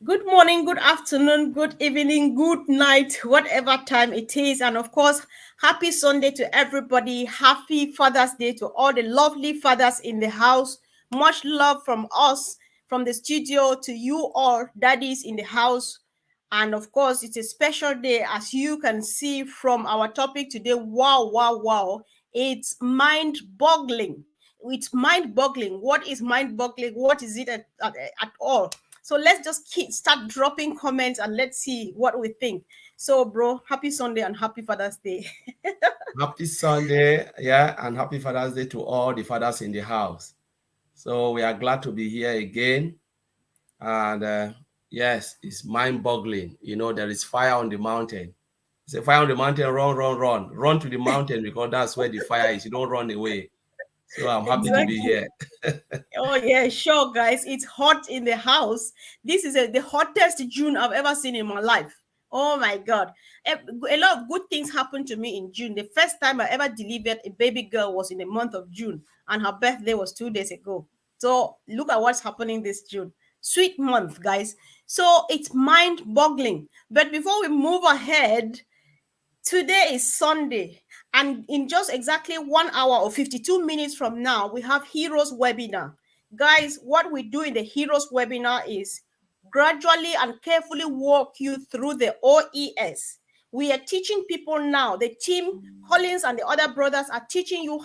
Good morning, good afternoon, good evening, good night, whatever time it is. And of course, happy Sunday to everybody. Happy Father's Day to all the lovely fathers in the house. Much love from us, from the studio to you all, daddies in the house. And of course, it's a special day, as you can see from our topic today. Wow, wow, wow. It's mind boggling. It's mind boggling. What is mind boggling? What is it at all? So let's just start dropping comments and let's see what we think. So, bro, happy Sunday and happy Father's Day. Happy Sunday, yeah, and happy Father's Day to all the fathers in the house. So we are glad to be here again. And yes, it's mind-boggling. There is fire on the mountain. It's a fire on the mountain, run, run, run. Run to the mountain because that's where the fire is. You don't run away. So I'm happy to be Exactly. here. Oh yeah, sure, guys. It's hot in the house. This is the hottest June I've ever seen in my life. Oh my God. A lot of good things happened to me in June. The first time I ever delivered a baby girl was in the month of June, and her birthday was 2 days ago. So look at what's happening this June. Sweet month, guys. So it's mind boggling. But before we move ahead, today is Sunday, and in just exactly 1 hour or 52 minutes from now, we have Heroes webinar. Guys, what we do in the Heroes webinar is gradually and carefully walk you through the OES. We are teaching people now. The team, Collins and the other brothers, are teaching you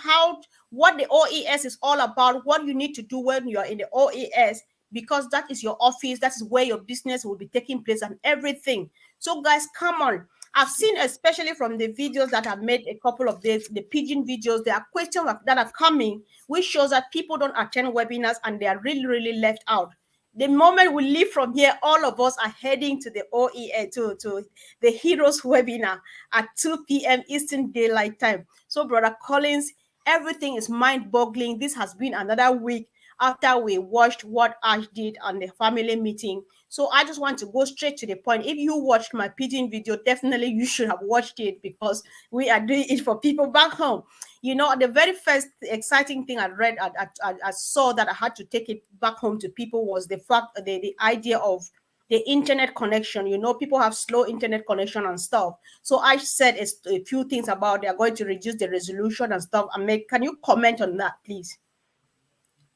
what the OES is all about, what you need to do when you are in the OES, because that is your office, that is where your business will be taking place and everything. So, guys, come on. I've seen, especially from the videos that I've made a couple of days, the pigeon videos, there are questions that are coming, which shows that people don't attend webinars and they are really, really left out. The moment we leave from here, all of us are heading to the OEA, to the Heroes webinar at 2 p.m. Eastern Daylight Time. So, Brother Collins, everything is mind-boggling. This has been another week after we watched what Ash did on the family meeting. So I just want to go straight to the point. If you watched my pigeon video, definitely you should have watched it, because we are doing it for people back home. The very first exciting thing I read, I saw that I had to take it back home to people, was the fact, the idea of the internet connection. People have slow internet connection and stuff. So I said a few things about they are going to reduce the resolution and stuff. And can you comment on that, please?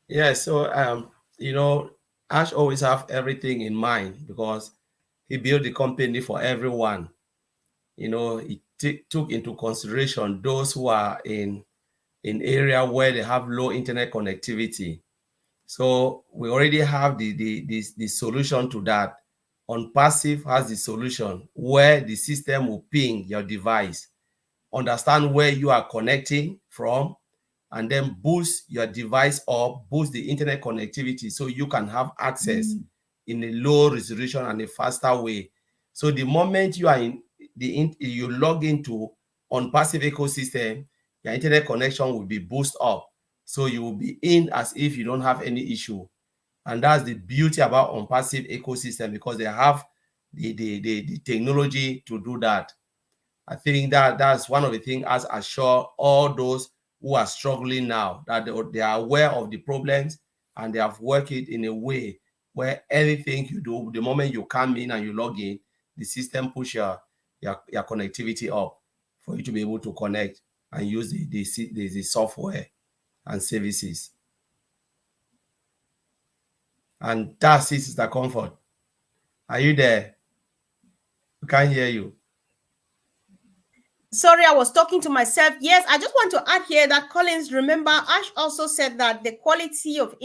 Yeah, so Ash always have everything in mind because he built the company for everyone. He took into consideration those who are in area where they have low internet connectivity. So we already have the solution to that. ONPASSIVE has the solution where the system will ping your device, understand where you are connecting from, and then boost your device up, boost the internet connectivity so you can have access in a low resolution and a faster way. So the moment you are you log into ONPASSIVE ecosystem, your internet connection will be boosted up. So you will be in as if you don't have any issue. And that's the beauty about ONPASSIVE ecosystem, because they have the technology to do that. I think that's one of the things as assure all those who are struggling now that they are aware of the problems, and they have worked it in a way where anything you do, the moment you come in and you log in, the system push your connectivity up for you to be able to connect and use the software and services. And that's Sister Comfort. Are you there? We can't hear you. Sorry, I was talking to myself. Yes, I just want to add here that Collins, remember, Ash also said that the quality of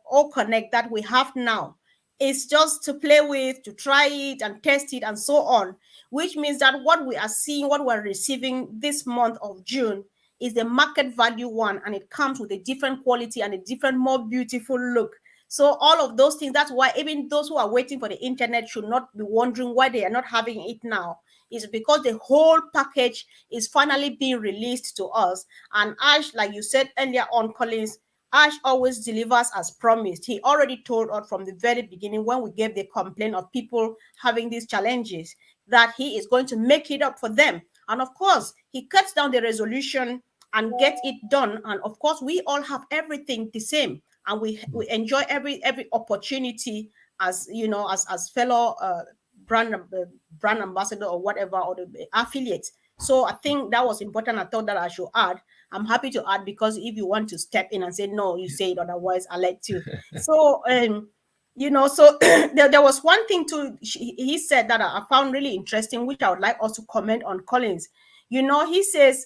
all connect that we have now is just to play with, to try it and test it and so on, which means that what we are seeing, what we're receiving this month of June, is the market value one, and it comes with a different quality and a different, more beautiful look. So all of those things, that's why even those who are waiting for the internet should not be wondering why they are not having it now. Is because the whole package is finally being released to us. And Ash, like you said earlier on, Collins, Ash always delivers as promised. He already told us from the very beginning, when we gave the complaint of people having these challenges, that he is going to make it up for them. And of course, he cuts down the resolution and gets it done. And of course, we all have everything the same, and we enjoy every opportunity as you know, as fellow brand ambassador or whatever, or the affiliate. So I think that was important. I thought that I should add. I'm happy to add, because if you want to step in and say no, you say it, otherwise I'll let you. So so there was one thing too he said that I found really interesting, which I would like us to comment on, Collins. He says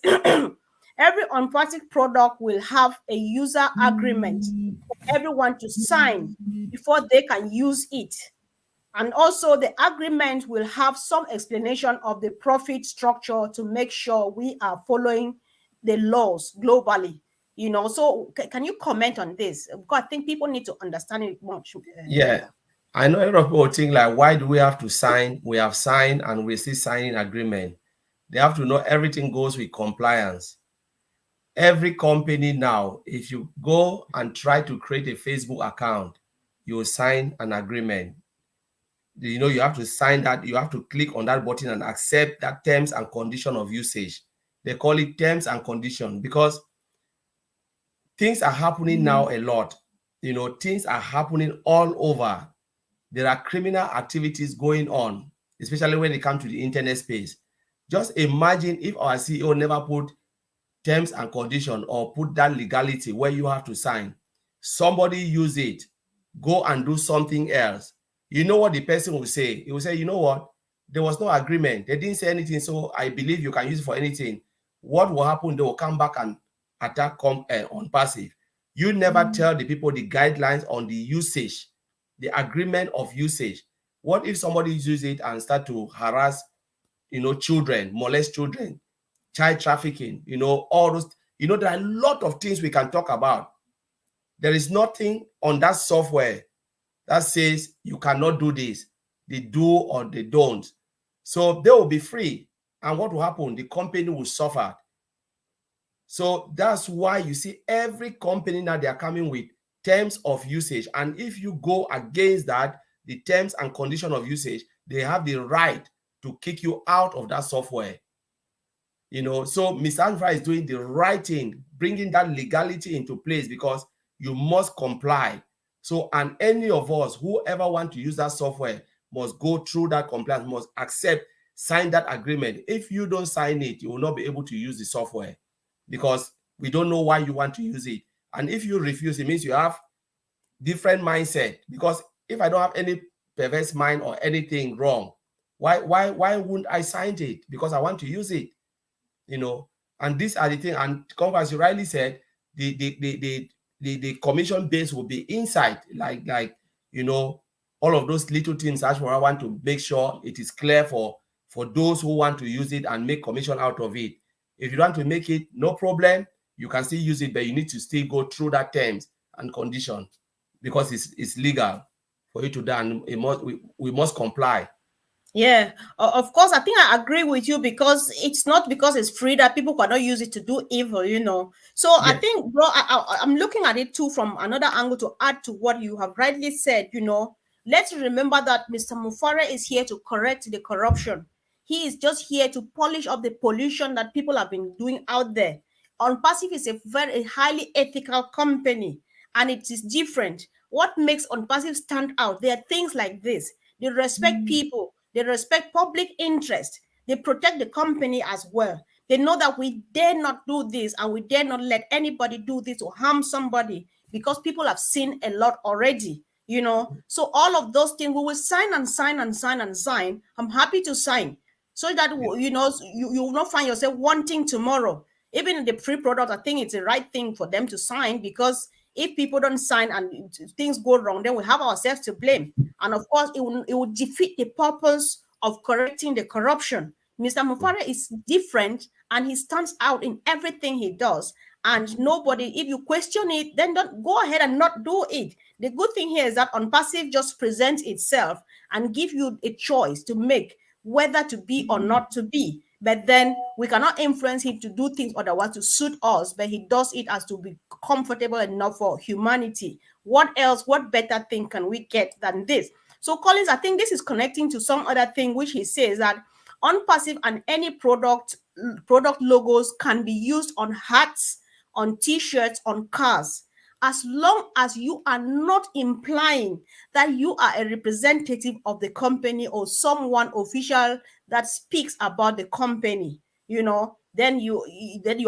every on-passive product will have a user agreement for everyone to sign before they can use it. And also, the agreement will have some explanation of the profit structure to make sure we are following the laws globally. So can you comment on this? Because I think people need to understand it much Yeah, better. I know a lot of people think like, why do we have to sign? We have signed and we're still signing agreement. They have to know everything goes with compliance. Every company now, if you go and try to create a Facebook account, you will sign an agreement. You have to sign that. You have to click on that button and accept that terms and condition of usage. They call it terms and condition because things are happening now a lot. Things are happening all over. There are criminal activities going on, especially when it comes to the internet space. Just imagine if our CEO never put terms and condition or put that legality where you have to sign. Somebody use it, go and do something else. You know what the person will say? He will say, you know what? There was no agreement. They didn't say anything, so I believe you can use it for anything. What will happen? They will come back and attack on passive. You never tell the people the guidelines on the usage, the agreement of usage. What if somebody uses it and start to harass, children, molest children, child trafficking, all those, there are a lot of things we can talk about. There is nothing on that software that says you cannot do this. They do or they don't. So they will be free. And what will happen? The company will suffer. So that's why you see every company now, they are coming with terms of usage. And if you go against that, the terms and condition of usage, they have the right to kick you out of that software. So Mr. Amplify is doing the right thing, bringing that legality into place because you must comply. So, and any of us, whoever want to use that software, must go through that compliance, must accept, sign that agreement. If you don't sign it, you will not be able to use the software because we don't know why you want to use it. And if you refuse, it means you have different mindset. Because if I don't have any perverse mind or anything wrong, why wouldn't I sign it? Because I want to use it. And these are the things. And as you rightly said, the commission base will be inside, like all of those little things. That's what I want to make sure it is clear for those who want to use it and make commission out of it. If you want to make it, no problem, you can still use it, but you need to still go through that terms and condition because it's legal for you to do, and we must comply. Yeah, of course, I think I agree with you, because it's not because it's free that people cannot use it to do evil. So I Yes. think, bro, I'm looking at it too from another angle to add to what you have rightly said. Let's remember that Mr. Mufare is here to correct the corruption. He is just here to polish up the pollution that people have been doing out there. OnPassive is a very highly ethical company, and it is different. What makes OnPassive stand out? There are things like this. They respect people. They respect public interest. They protect the company as well. They know that we dare not do this, and we dare not let anybody do this or harm somebody, because people have seen a lot already. So all of those things, we will sign and sign and sign and sign. I'm happy to sign, so that you will not find yourself wanting tomorrow. Even in the free product, I think it's the right thing for them to sign, because if people don't sign and things go wrong, then we have ourselves to blame. And of course, it will defeat the purpose of correcting the corruption. Mr. Mufare is different, and he stands out in everything he does. And nobody, if you question it, then don't go ahead and not do it. The good thing here is that OnPassive just presents itself and give you a choice to make whether to be or not to be. But then we cannot influence him to do things otherwise to suit us, but he does it as to be comfortable enough for humanity. What else, what better thing can we get than this? So, Collins, I think this is connecting to some other thing which he says that OnPassive and any product logos can be used on hats, on t-shirts, on cars. as long as you are not implying that you are a representative of the company or someone official that speaks about the company, then you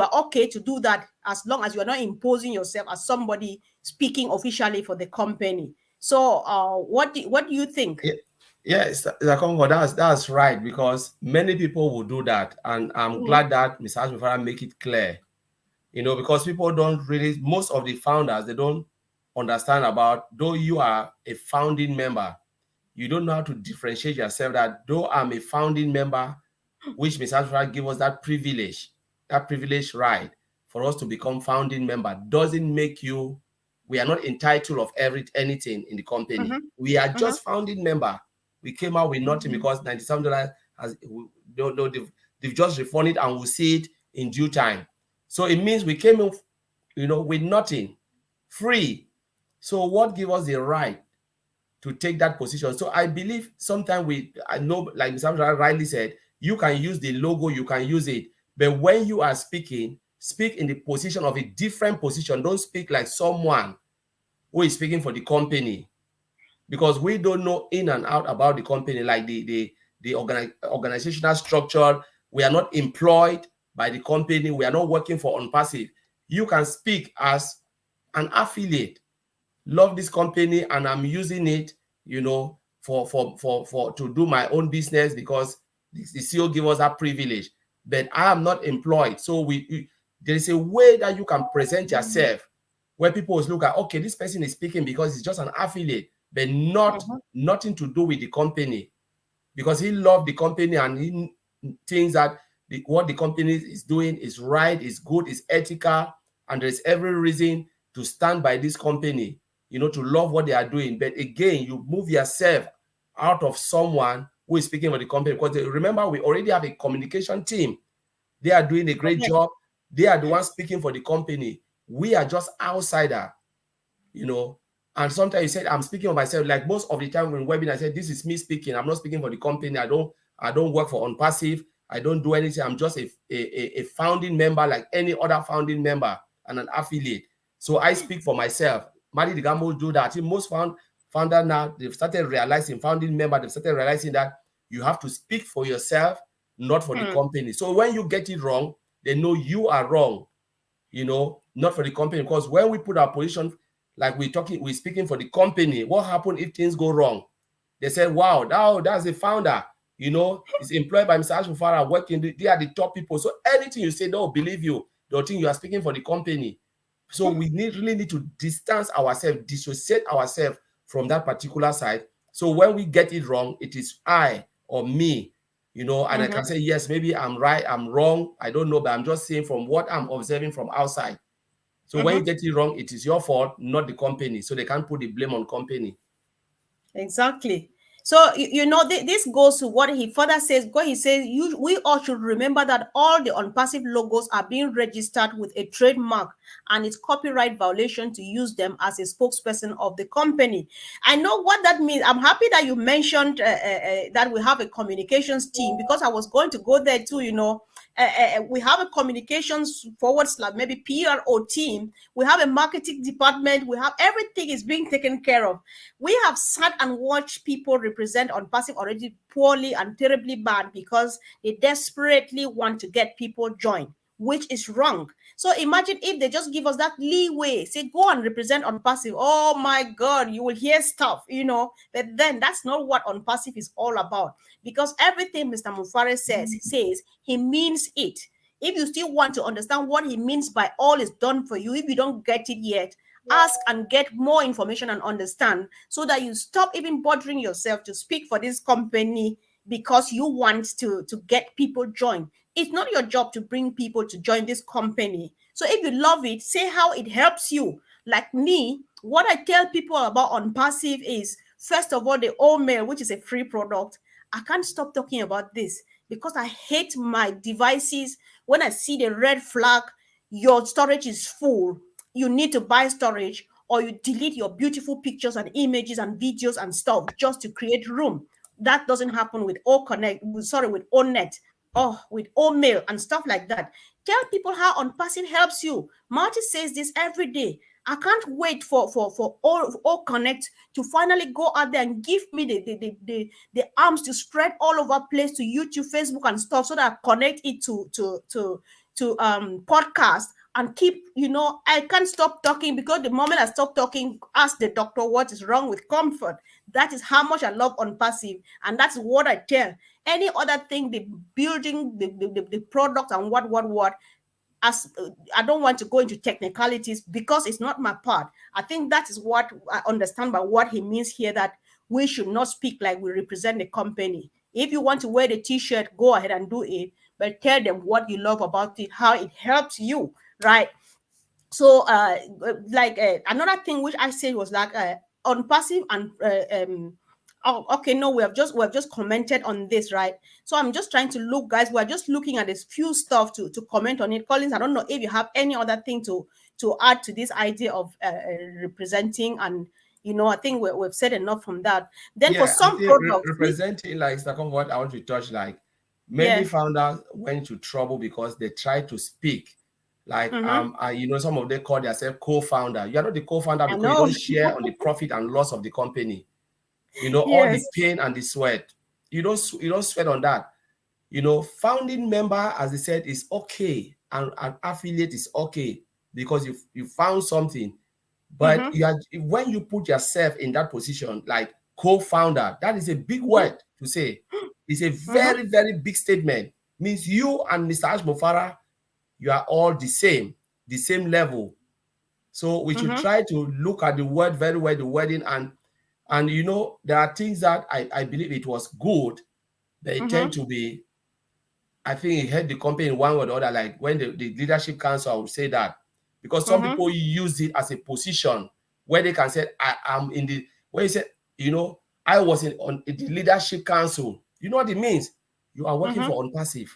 are okay to do that, as long as you are not imposing yourself as somebody speaking officially for the company. So what do you think? Ye- Yes, Zakongo, that's right, because many people will do that, and I'm Mhm, glad that Mr. Ashmufara make it clear. Because people don't really, most of the founders, they don't understand about, though you are a founding member, you don't know how to differentiate yourself, that though I'm a founding member, which Mr. Ashmufara give us that privilege right for us to become founding member, doesn't make you, we are not entitled of anything in the company. mhm, We are mhm, just founding member. We came out with nothing because $97 has, they've just refunded, and we'll see it in due time. So it means we came in, with nothing, free. So what give us the right to take that position? So I believe sometimes I know, like Mr. rightly said, you can use the logo, you can use it, but when you are speaking, speak in the position of a different position. Don't speak like someone who is speaking for the company, because we don't know in and out about the company, like the organizational structure. We are not employed by the company. We are not working for ONPASSIVE. You can speak as an affiliate. Love this company, and I'm using it, for to do my own business, because the CEO give us that privilege. But I am not employed. So there is a way that you can present yourself where people will look at, okay, this person is speaking because he's just an affiliate, but mhm, nothing to do with the company, because he loved the company, and he thinks that what the company is doing is right, is good, is ethical, and there's every reason to stand by this company, to love what they are doing. But again, you move yourself out of someone who is speaking for the company, because remember, we already have a communication team. They are doing a great correct. job. They are the ones speaking for the company. We are just outsider, you know. And sometimes you said, I'm speaking of myself. Like most of the time when webinar, I said, this is me speaking. I'm not speaking for the company. I don't work for ONPASSIVE. I don't do anything. I'm just a founding member, like any other founding member, and an affiliate. So I speak for myself. Madi Digamo do that. I think most founder now, they've started realizing, founding member, they've started realizing that you have to speak for yourself, not for the Hmm, company. So when you get it wrong, they know you are wrong, not for the company. Because when we put our position, like we're speaking for the company, what happened if things go wrong? They said, wow, that's the founder, is employed by Mr. Ashmufara, working, they are the top people. So anything you say, they'll believe you. They'll think you are speaking for the company. So we really need to distance ourselves, dissociate ourselves from that particular side. So when we get it wrong, it is I or me, and I mhm, can say, yes, maybe I'm right, I'm wrong, I don't know, but I'm just saying from what I'm observing from outside. So when you mhm. get it wrong, it is your fault, not the company. So they can't put the blame on company. Exactly. So this goes to what he further says. God, he says, we all should remember that all the ONPASSIVE logos are being registered with a trademark, and it's copyright violation to use them as a spokesperson of the company. I know what that means. I'm happy that you mentioned that we have a communications team, because I was going to go there too. We have a communications forward slash maybe PRO team. We have a marketing department. We have everything is being taken care of. We have sat and watched people represent ONPASSIVE already poorly and terribly bad, because they desperately want to get people joined, which is wrong. So imagine if they just give us that leeway, say, go and represent ONPASSIVE. Oh my God, you will hear stuff. But then that's not what ONPASSIVE is all about, because everything Mr. Mufare says he means it. If you still want to understand what he means by all is done for you, if you don't get it yet, ask and get more information and understand, so that you stop even bothering yourself to speak for this company because you want to get people joined. It's not your job to bring people to join this company. So if you love it, say how it helps you. Like me, what I tell people about ONPASSIVE is, first of all, the mail, which is a free product. I can't stop talking about this, because I hate my devices when I see the red flag, your storage is full, you need to buy storage, or you delete your beautiful pictures and images and videos and stuff just to create room. That doesn't happen with with ONET, or with OMail and stuff like that. Tell people how ONPASSIVE helps you. Marty says this every day. I can't wait for all connect to finally go out there and give me the arms to spread all over place to YouTube, Facebook, and stuff, so that I connect it to podcast and keep, I can't stop talking, because the moment I stop talking, ask the doctor what is wrong with comfort. That is how much I love on passive, and that's what I tell. Any other thing, the building the product and what, as I don't want to go into technicalities because it's not my part. I think that is what I understand by what he means here, that we should not speak like we represent the company. If you want to wear the t-shirt, go ahead and do it, but tell them what you love about it, how it helps you, right? So like another thing which I said was like on passive and oh, okay, no, we have just commented on this, right? So I'm just trying to look, guys, we're just looking at this few stuff to comment on it. Collins, I don't know if you have any other thing to add to this idea of representing, and I think we've said enough from that. Then for Yeah, I some think products, representing, like second what I want to touch, like many yeah. founders went into trouble because they tried to speak. Like Mm-hmm. some of them call themselves co-founder. You are not the co-founder I because you know. don't share on the profit and loss of the company. All the Yes. pain and the sweat. You don't sweat on that. Founding member, as I said, is okay, and an affiliate is okay because you found something. But Mm-hmm. when you put yourself in that position, like co-founder, that is a big Mm-hmm. word to say. It's a Mm-hmm. very, very big statement. Means you and Mr. Ashmofara, you are all the same level. So we should Mm-hmm. try to look at the word very well, the wording, and there are things that I believe it was good. They tend Mm-hmm. to be, I think it helped the company in one way or the other, like when the leadership council, I would say that. Because some Mm-hmm. people use it as a position where they can say, I am in the, when you say, I was on the leadership council. You know what it means? You are working Mm-hmm. for ONPASSIVE.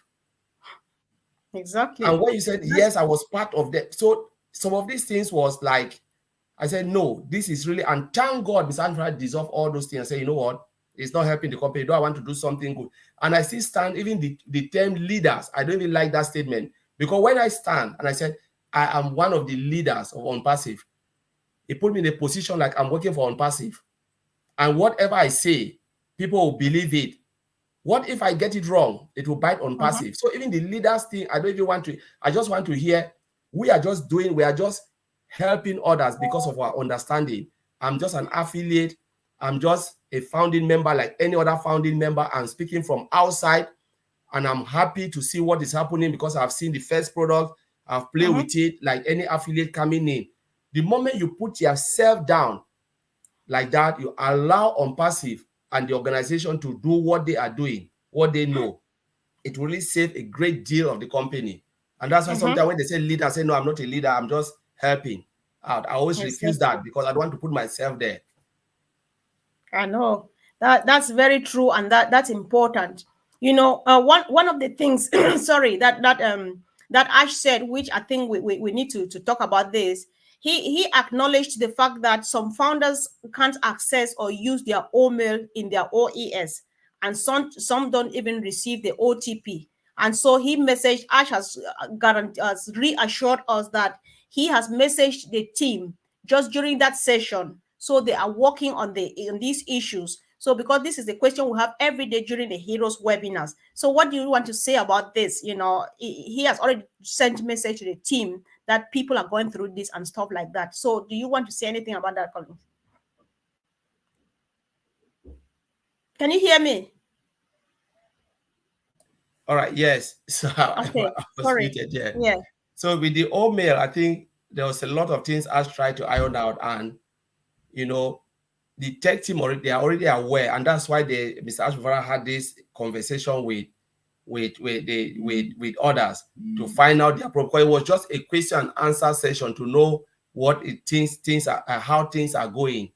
And Exactly. when you said, That's yes, I was part of that. So some of these things was like, I said, no, this is really, and thank God, Mr. Andrew dissolve all those things and say, you know what? It's not helping the company. Do I want to do something good? And I still stand, even the term leaders, I don't even like that statement. Because when I stand and I said, I am one of the leaders of ONPASSIVE, it put me in a position like I'm working for ONPASSIVE. And whatever I say, people will believe it. What if I get it wrong? It will bite on mm-hmm. passive. So even the leaders thing, I don't even want to, I just want to hear, we are just helping others because of our understanding. I'm just an affiliate. I'm just a founding member like any other founding member. I'm speaking from outside and I'm happy to see what is happening because I've seen the first product. I've played Mm-hmm. with it like any affiliate coming in. The moment you put yourself down like that, you allow ONPASSIVE and the organization to do what they are doing, what they know. It will really save a great deal of the company. And that's why Mm-hmm. sometimes when they say leader, I say, no, I'm not a leader. I'm just helping out. I always refuse Exactly. that because I don't want to put myself there. I know that's very true, and that's important. One of the things, sorry, that Ash said, which I think we need to talk about this. He acknowledged the fact that some founders can't access or use their email in their OES, and some don't even receive the OTP. And so he messaged, Ash has reassured us that he has messaged the team just during that session, so they are working on these issues. So because this is the question we have every day during the heroes webinars, so what do you want to say about this? He has already sent message to the team that people are going through this and stuff like that. So do you want to say anything about that, Colin? Can you hear me? All right, yes. So Okay, I was sorry. muted, yeah. Yeah. So with the old mail, I think there was a lot of things I tried to iron out, and you know, the tech team already they are already aware, and that's why Mr. Ashvara had this conversation with others to find out their problem. It was just a question and answer session to know what it things are how things are going.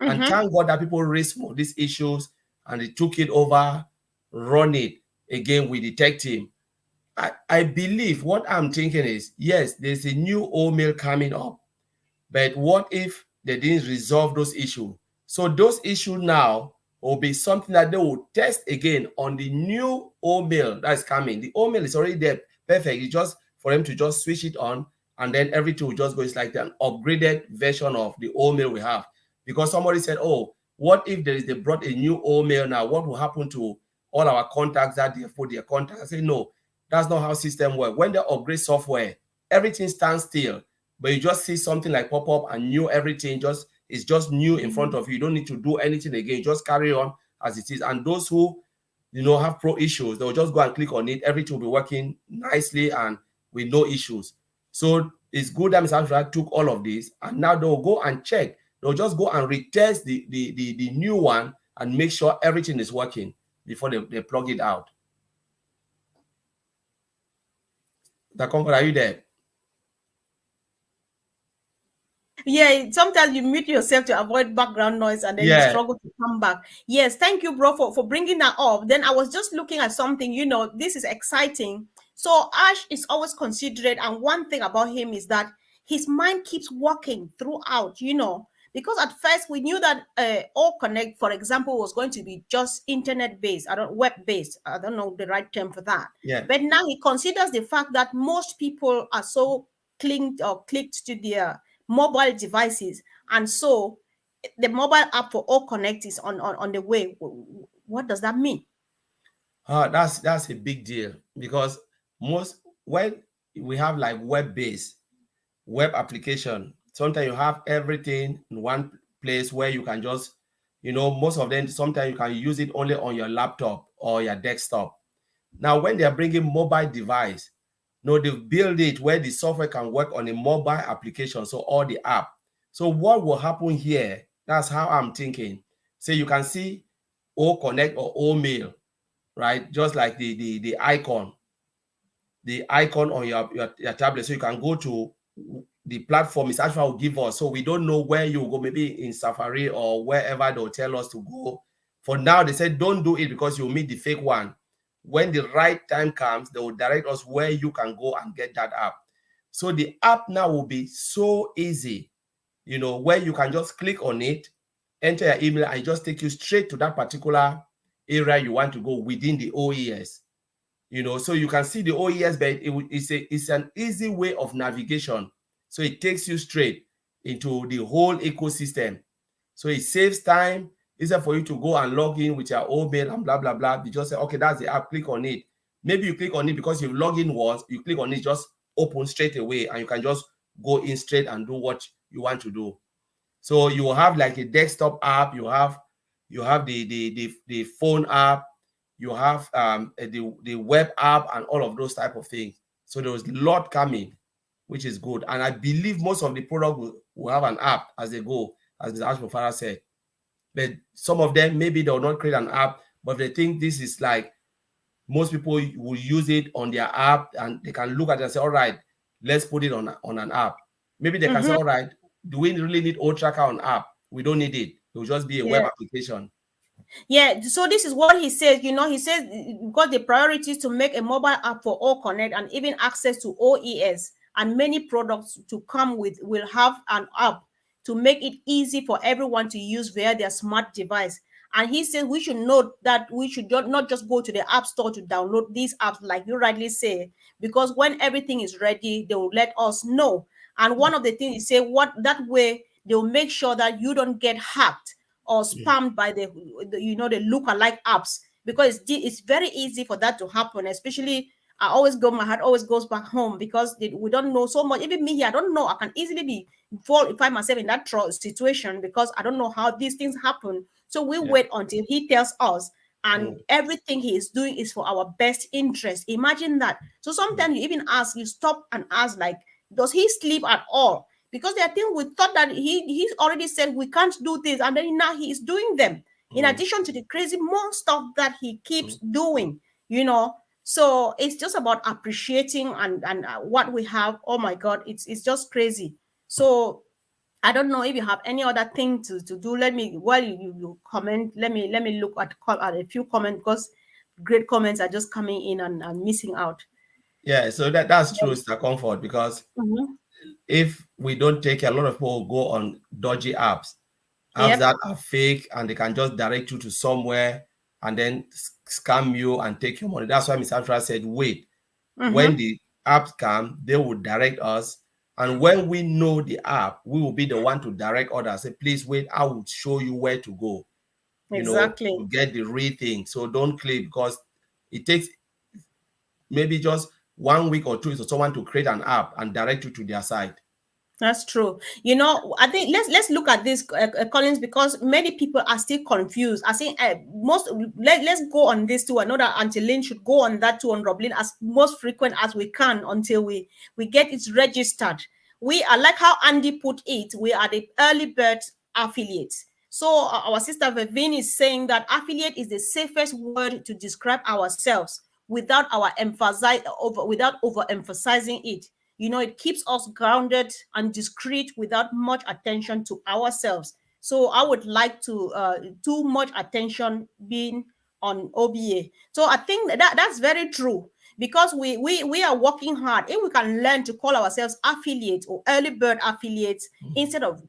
And Mm-hmm. thank God that people raised some of these issues and they took it over, run it again with the tech team. I believe what I'm thinking is yes, there's a new old mail coming up, but what if they didn't resolve those issues? So those issues now will be something that they will test again on the new old mail that's coming. The old mail is already there, perfect. It's just for them to just switch it on and then everything will just go. It's like an upgraded version of the old mail we have. Because somebody said, oh, what if they brought a new old mail now? What will happen to all our contacts that they put their contacts? I say, no, that's not how system work. When they upgrade software, everything stands still, but you just see something like pop up and new everything just is just new in front of you. You don't need to do anything again. You just carry on as it is. And those who have pro issues, they'll just go and click on it. Everything will be working nicely and with no issues. So it's good that Mr. Amplify took all of this, and now they'll go and check. They'll just go and retest the new one and make sure everything is working before they plug it out. The comfort, are you there? Yeah, sometimes you mute yourself to avoid background noise and then you Yeah. struggle to come back. Yes, thank you, bro, for bringing that up. Then I was just looking at something, this is exciting. So Ash is always considerate, and one thing about him is that his mind keeps working throughout, because at first we knew that All Connect, for example, was going to be just internet based, web based. I don't know the right term for that. Yeah. But now he considers the fact that most people are so clicked to their mobile devices, and so the mobile app for All Connect is on the way. What does that mean? That's a big deal, because most when we have like web-based web application, sometimes you have everything in one place where you can just, most of them, sometimes you can use it only on your laptop or your desktop. Now, when they are bringing mobile device, they build it where the software can work on a mobile application, so all the app. So what will happen here? That's how I'm thinking. So you can see O Connect or O Mail, right? Just like the icon on your tablet. So you can go to the platform is actually will give us. So we don't know where you go, maybe in Safari or wherever they'll tell us to go. For now, they said don't do it because you'll meet the fake one. When the right time comes, they will direct us where you can go and get that app. So the app now will be so easy, where you can just click on it, enter your email, and it just take you straight to that particular area you want to go within the OES. So you can see the OES, but it's an easy way of navigation. So it takes you straight into the whole ecosystem. So it saves time. Instead for you to go and log in with your old mail and blah, blah, blah. You just say, okay, that's the app, click on it. Maybe you click on it because you've logged in once, you click on it, just open straight away, and you can just go in straight and do what you want to do. So you will have like a desktop app, you have the phone app, you have the web app and all of those type of things. So there was a lot coming, which is good. And I believe most of the product will have an app as they go, as Mr. Ashmofara said. But some of them, maybe they'll not create an app, but they think this is like, most people will use it on their app and they can look at it and say, all right, let's put it on an app. Maybe they can say, all right, do we really need old tracker on app? We don't need it. It will just be a web application. Yeah, so this is what he says. He says got the priorities to make a mobile app for All Connect and even access to OES, and many products to come with will have an app to make it easy for everyone to use via their smart device. And he says we should note that we should not just go to the app store to download these apps, like you rightly say, because when everything is ready, they will let us know. And one of the things he said, what that way they'll make sure that you don't get hacked or spammed by the lookalike apps, because it's very easy for that to happen. Especially, my heart always goes back home because we don't know so much. Even me here, I don't know. I can easily find myself in that situation because I don't know how these things happen. So we wait until he tells us, and everything he is doing is for our best interest. Imagine that. So sometimes you stop and ask, like, does he sleep at all? Because there are things we thought that he's already said we can't do this, and then now he is doing them. In addition to the crazy more stuff that he keeps doing, So it's just about appreciating and what we have. Oh my God, it's just crazy. So I don't know if you have any other thing to do. Let me, while you comment, let me look at a few comments, because great comments are just coming in and missing out. Yeah, so that's true, Mr. Comfort, because Mm-hmm. if we don't take care, a lot of people go on dodgy apps Yep. that are fake, and they can just direct you to somewhere and then scam you and take your money. That's why Mr. Afra said, wait, when Mm-hmm. the apps come, they will direct us And when we know the app, we will be the one to direct others. Say, please wait, I will show you where to go, Exactly. to get the real thing. So don't click, because it takes maybe just 1 week or two for someone to create an app and direct you to their site. That's true. I think let's look at this, Collins, because many people are still confused. I think let's go on this too. I know that Auntie Lynn should go on that too on Roblin as most frequent as we can until we get it registered. We are like how Andy put it. We are the early bird affiliates. So our sister Vivine is saying that affiliate is the safest word to describe ourselves without without overemphasizing it. It keeps us grounded and discreet without much attention to ourselves. So I would like to too much attention being on OBA. So I think that's very true, because we are working hard. If we can learn to call ourselves affiliates or early bird affiliates instead of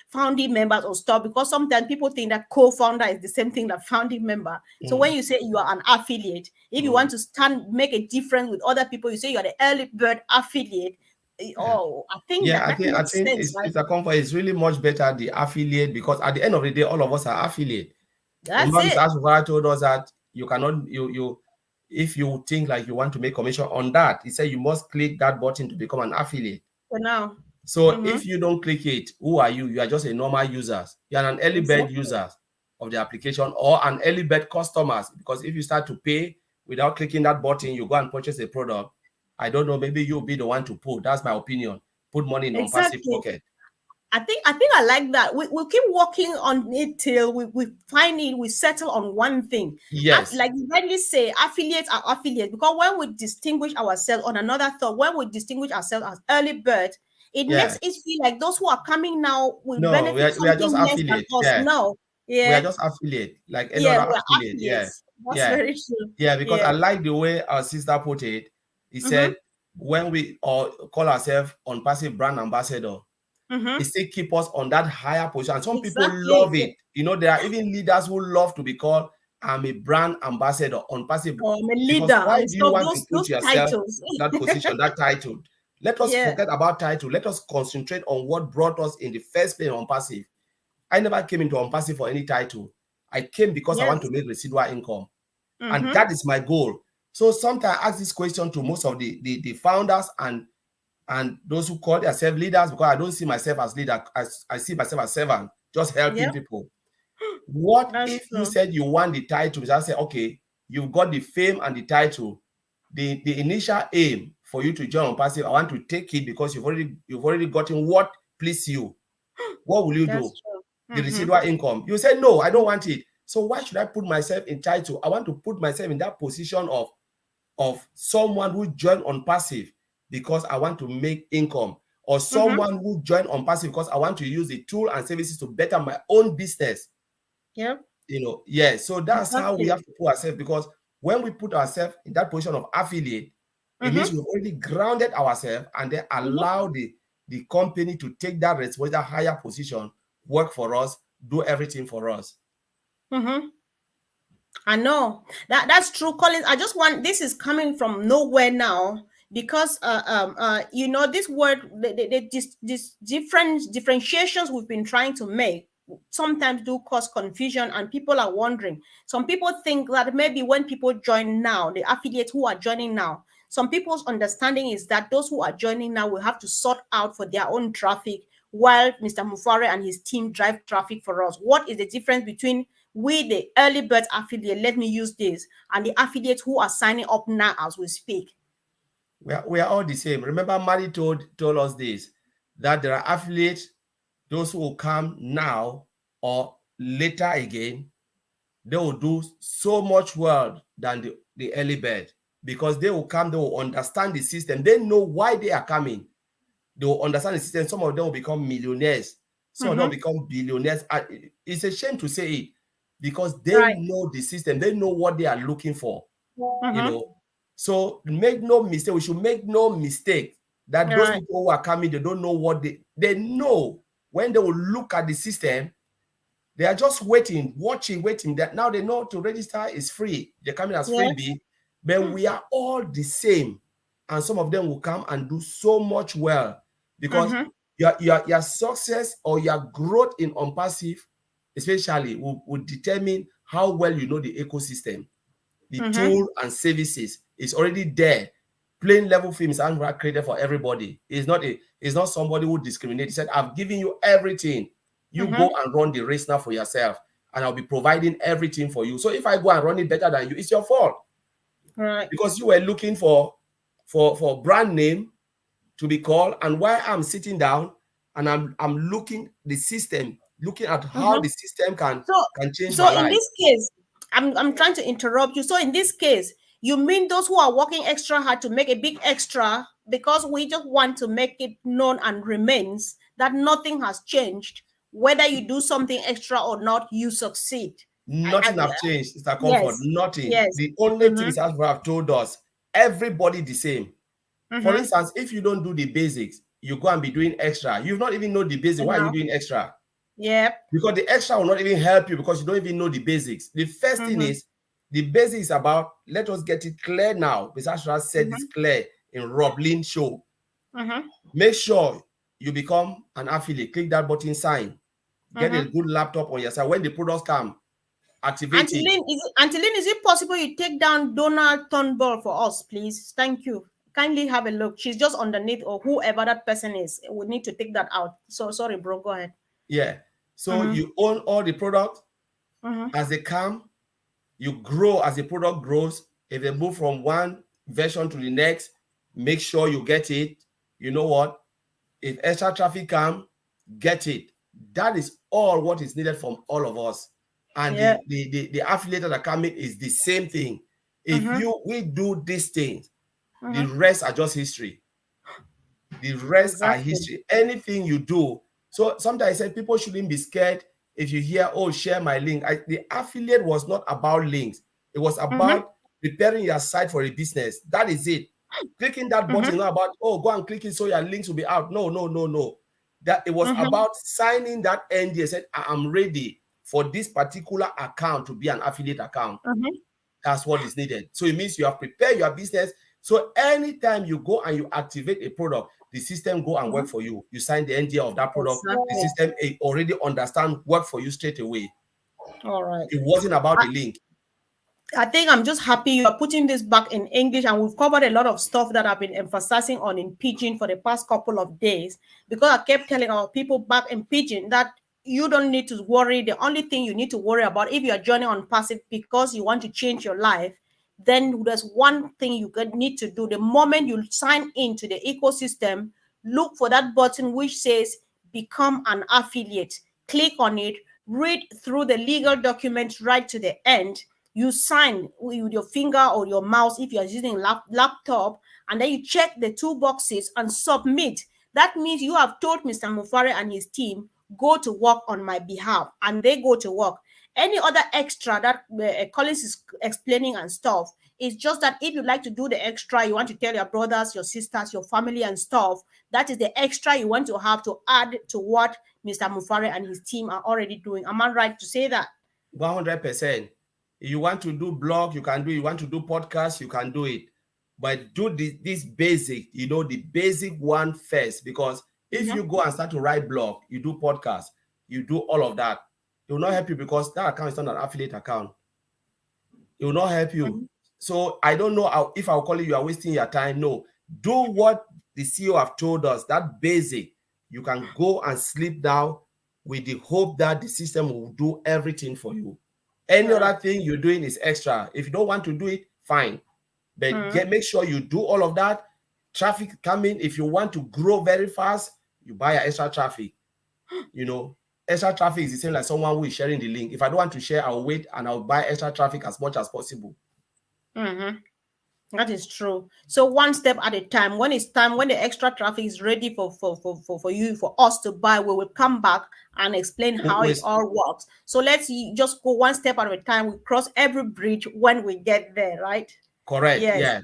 founding members or stuff, because sometimes people think that co-founder is the same thing that founding member. So when you say you are an affiliate, if you want to make a difference with other people, you say you are the early bird affiliate. Yeah. Oh, I think Yeah, that I that think I makes think sense, it's right? it's a comfort. It's really much better the affiliate, because at the end of the day, all of us are affiliate. That's Remember, Mr. it Ashford told us that you cannot you if you think like you want to make commission on that, he said you must click that button to become an affiliate. for now. So Mm-hmm. if you don't click it, who are you? You are just a normal user. You are an early bird Exactly. user of the application, or an early bird customers. Because if you start to pay without clicking that button, you go and purchase a product. I don't know, maybe you'll be the one to put. That's my opinion. Put money in ONPASSIVE Exactly. pocket. I think I like that. We'll keep working on it till we find it, we settle on one thing. Yes. Like you rightly say, affiliates are affiliates, because when we distinguish ourselves on another thought, when we distinguish ourselves as early bird, it makes Yeah. it feel like those who are coming now will No, benefit we are just something less than affiliate. us. Yeah. No. We are Yeah. just affiliate, like any Yeah, other we are affiliate. Yeah. affiliates. That's Yeah. very true. Yeah, because Yeah. I like the way our sister put it. He Mm-hmm. said, when we or call ourselves on passive brand ambassador, it Mm-hmm. still keep us on that higher position. And some people love Exactly. it. There are even leaders who love to be called, I'm a brand ambassador on passive. Or I'm a Because leader why and do you stuff, want to put those yourself titles. that position, that title? Let us Yeah. forget about title. Let us concentrate on what brought us in the first place on passive. I never came into ONPASSIVE for any title. I came because I want to Yes. make residual income. And Mm-hmm. that is my goal. So sometimes I ask this question to most of the founders and those who call themselves leaders, because I don't see myself as leader. I see myself as servant, just helping Yep. people. What That's if you true. said you want the title? I say, okay, you've got the fame and the title. The initial aim for you to join ONPASSIVE, I want to take it because you've already gotten what please you. What will you That's do? true. The Mm-hmm. residual income. You say, no, I don't want it. So why should I put myself in title? I want to put myself in that position of someone who joined on passive because I want to make income, or Mm-hmm. someone who joined on passive because I want to use the tool and services to better my own business. Yep. Yeah. So that's how we have Exactly. to put ourselves, because when we put ourselves in that position of affiliate, it means Mm-hmm. we've already grounded ourselves and then Mm-hmm. allow the company to take that responsibility, that higher position, work for us, do everything for us. Mm-hmm. I know that's true, Collins. I just want this is coming from nowhere now, because this word, this different differentiations we've been trying to make sometimes do cause confusion, and people are wondering. Some people think that maybe when people join now, the affiliates who are joining now, some people's understanding is that those who are joining now will have to sort out for their own traffic, while Mr. Mufare and his team drive traffic for us. What is the difference between we, the early bird affiliate, let me use this, and the affiliates who are signing up now as we speak? We are all the same. Remember, Mari told us this, that there are affiliates, those who will come now or later again, they will do so much well than the early bird, because they will come, they will understand the system, they know why they are coming, they will understand the system. Some of them will become millionaires, some of them will Mm-hmm. become billionaires. It's a shame to say it, because they Right. know the system, they know what they are looking for. you Mm-hmm. know so make no mistake, we should make no mistake that those Right. people who are coming, they don't know what they know. When they will look at the system, they are just waiting, watching, waiting. That now they know to register is free. They're coming as Yes. freebie, but we are all the same. And some of them will come and do so much well. because Mm-hmm. your success or your growth in ONPASSIVE, especially, will determine how well you know the ecosystem, the Mm-hmm. tool and services is already there. Plain level films are created for everybody. It's not somebody who discriminates. He said, I've given you everything. You Mm-hmm. go and run the race now for yourself, and I'll be providing everything for you. So if I go and run it better than you, it's your fault, Right. because you were looking for brand name to be called. And while I'm sitting down and I'm looking the system, looking at how Mm-hmm. the system So, can change so my in life. this case, I'm trying to interrupt you. So in this case, you mean those who are working extra hard to make a big extra because we just want to make it known and remains that nothing has changed. Whether you do something extra or not, you succeed. Nothing have changed, Mr. Comfort. Yes, Nothing. yes. The only Mm-hmm. things that have told us, everybody the same. For Mm-hmm. instance, if you don't do the basics, you go and be doing extra. You've not even know the basics. Why are you Enough. doing extra? Yep. Because the extra will not even help you, because you don't even know the basics. The first thing Mm-hmm. is, the basics about, let us get it clear now. Mr. Ashra said this Mm-hmm. clear in Rob Lynn show. Mm-hmm. Make sure you become an affiliate. Click that button, sign. Get a Mm-hmm. good laptop on your side. When the products come, activate Auntie it. Lynn, is it possible you take down Donald Turnbull for us, please? Thank you. Kindly have a look. She's just underneath, or whoever that person is. We need to take that out. So sorry, bro. Go ahead. Yeah. So Mm-hmm. you own all the products Mm-hmm. as they come. You grow as the product grows. If they move from one version to the next, make sure you get it. You know what? If extra traffic come, get it. That is all what is needed from all of us. And Yeah. the affiliate that are coming is the same thing. If Mm-hmm. we do these things, the Mm-hmm. rest are just history. The rest are Exactly. history. Anything you do. So sometimes I say people shouldn't be scared if you hear, oh, share my link. The affiliate was not about links. It was Mm-hmm. about preparing your site for a business. That is it. Clicking that button is Mm-hmm. not about, oh, go and click it so your links will be out. No, no, no, no. That it was Mm-hmm. about signing that NDA. Said, I am ready for this particular account to be an affiliate account. Mm-hmm. That's what is needed. So it means you have prepared your business. So anytime you go and you activate a product, the system go and work Mm-hmm. for you. You sign the NDA of that product. The Exactly. system already understand work for you straight away. All right. It wasn't about the link. I think I'm just happy you are putting this back in English, and we've covered a lot of stuff that I've been emphasizing on in Pidgin for the past couple of days, because I kept telling our people back in Pidgin that you don't need to worry. The only thing you need to worry about, if you are joining on passive because you want to change your life, then there's one thing you need to do. The moment you sign into the ecosystem, look for that button which says become an affiliate. Click on it, read through the legal documents right to the end. You sign with your finger or your mouse if you're using laptop, and then you check the two boxes and submit. That means you have told Mr. Mufare and his team, go to work on my behalf, and they go to work. Any other extra that Collins is explaining and stuff, it's just that if you like to do the extra, you want to tell your brothers, your sisters, your family and stuff, that is the extra you want to have to add to what Mr. Mufare and his team are already doing. Am I right to say that? 100%. You want to do blog, you can do it. You want to do podcast, you can do it. But do this basic, the basic one first. Because if Mm-hmm. you go and start to write blog, you do podcast, you do all of that, it will not help you, because that account is not an affiliate account. It will not help you. Mm-hmm. So I don't know if I'll call you are wasting your time. No, do what the CEO have told us. That basic, you can go and sleep now with the hope that the system will do everything for you. Any Right. other thing you're doing is extra. If you don't want to do it, fine. But Mm-hmm. make sure you do all of that. Traffic coming. If you want to grow very fast, you buy extra traffic. Extra traffic is the same like someone who is sharing the link. If I don't want to share, I'll wait and I'll buy extra traffic as much as possible. Mm-hmm. That is true. So one step at a time. When it's time, when the extra traffic is ready for you, for us to buy, we will come back and explain how it Always all works. So let's just go one step at a time. We cross every bridge when we get there, right? correct. Yes. Yeah,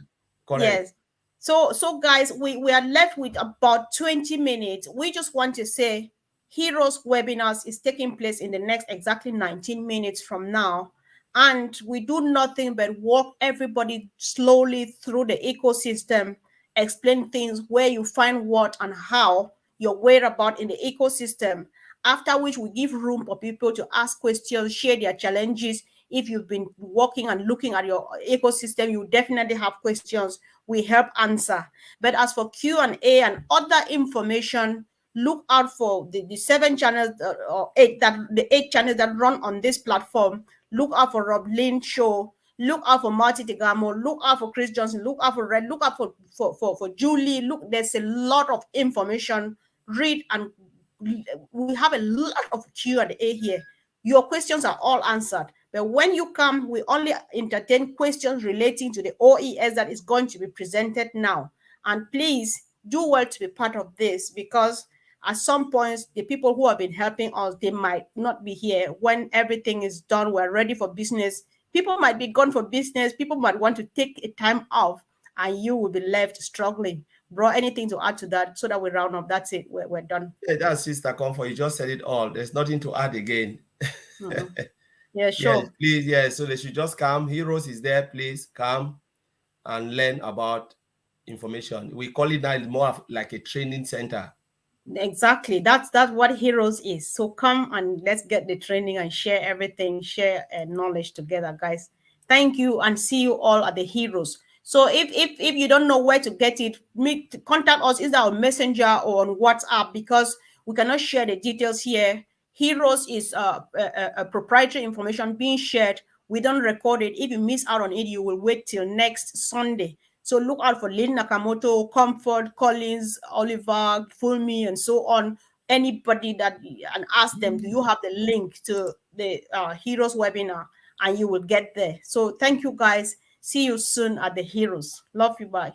correct. Yes. So guys, we are left with about 20 minutes. We just want to say Heroes webinars is taking place in the next exactly 19 minutes from now. And we do nothing but walk everybody slowly through the ecosystem, explain things where you find what and how your whereabouts in the ecosystem. After which we give room for people to ask questions, share their challenges. If you've been working and looking at your ecosystem, you definitely have questions. We help answer. But as for Q&A and other information, look out for the 7 channels or the 8 channels that run on this platform. Look out for Rob Lynn Show. Look out for Marty Tegamo. Look out for Chris Johnson. Look out for Red. Look out for Julie. Look, there's a lot of information. Read, and we have a lot of Q&A here. Your questions are all answered. But when you come, we only entertain questions relating to the OES that is going to be presented now. And please do well to be part of this, because at some points, the people who have been helping us, they might not be here. When everything is done, we're ready for business. People might be gone for business. People might want to take a time off, and you will be left struggling. Bro, anything to add to that so that we round up? That's it. We're done. Yeah, that's Sister Comfort. You just said it all. There's nothing to add again. Yeah, Yeah, sure. please, yeah. So they should just come. Heroes is there. Please come and learn about information. We call it now more of like a training center. Exactly. That's what Heroes is. So come and let's get the training and share everything, share knowledge together, guys. Thank you, and see you all at the Heroes. So if you don't know where to get it, contact us either on Messenger or on WhatsApp, because we cannot share the details here. Heroes is a proprietary information being shared. We don't record it. If you miss out on it, you will wait till next Sunday. So look out for Lynn Nakamoto, Comfort, Collins, Oliver, Fulmi, and so on. Anybody that, and ask them, do you have the link to the Heroes webinar? And you will get there. So thank you, guys. See you soon at the Heroes. Love you. Bye.